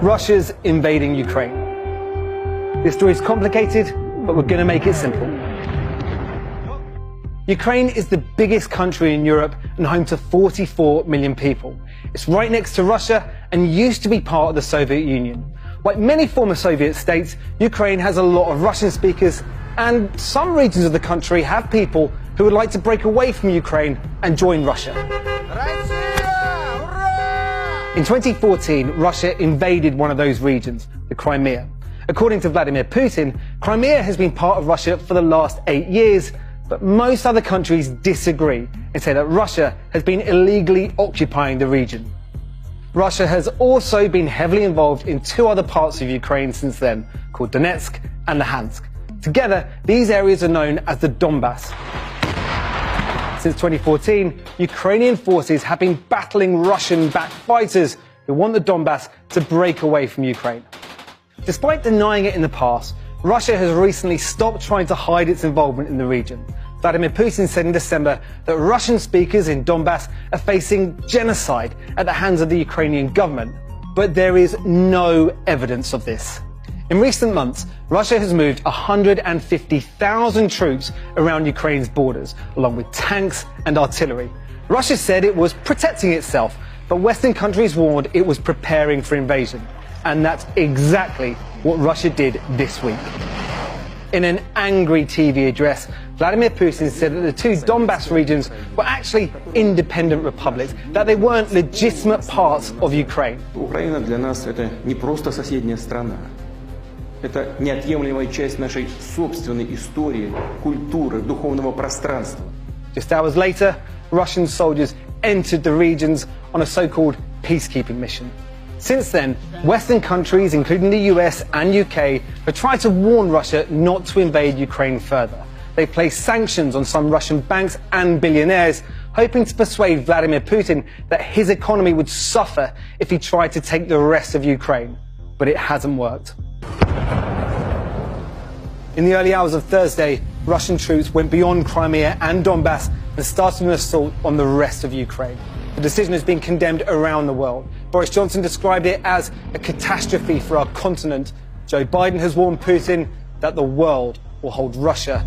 Russia's invading Ukraine. This story is complicated, but we're going to make it simple. Ukraine is the biggest country in Europe and home to 44 million people. It's right next to Russia and used to be part of the Soviet Union. Like many former Soviet states, Ukraine has a lot of Russian speakers, and some regions of the country have people who would like to break away from Ukraine and join Russia. In 2014, Russia invaded one of those regions, the Crimea. According to Vladimir Putin, Crimea has been part of Russia for the last 8 years, but most other countries disagree and say that Russia has been illegally occupying the region. Russia has also been heavily involved in 2 other parts of Ukraine since then, called Donetsk and Luhansk. Together, these areas are known as the Donbass. Since 2014, Ukrainian forces have been battling Russian-backed fighters who want the Donbass to break away from Ukraine. Despite denying it in the past, Russia has recently stopped trying to hide its involvement in the region. Vladimir Putin said in December that Russian speakers in Donbass are facing genocide at the hands of the Ukrainian government, but there is no evidence of this. In recent months, Russia has moved 150,000 troops around Ukraine's borders, along with tanks and artillery. Russia said it was protecting itself, but Western countries warned it was preparing for invasion. And that's exactly what Russia did this week. In an angry TV address, Vladimir Putin said that the 2 Donbass regions were actually independent republics, that they weren't legitimate parts of Ukraine. Украина для нас это не просто соседняя страна. Это неотъемлемая часть нашей собственной истории, культуры, духовного пространства. Just hours later, Russian soldiers entered the regions on a so-called peacekeeping mission. Since then, Western countries, including the US and UK, have tried to warn Russia not to invade Ukraine further. They placed sanctions on some Russian banks and billionaires, hoping to persuade Vladimir Putin that his economy would suffer if he tried to take the rest of Ukraine. But it hasn't worked. In the early hours of Thursday, Russian troops went beyond Crimea and Donbass and started an assault on the rest of Ukraine. The decision has been condemned around the world. Boris Johnson described it as a catastrophe for our continent. Joe Biden has warned Putin that the world will hold Russia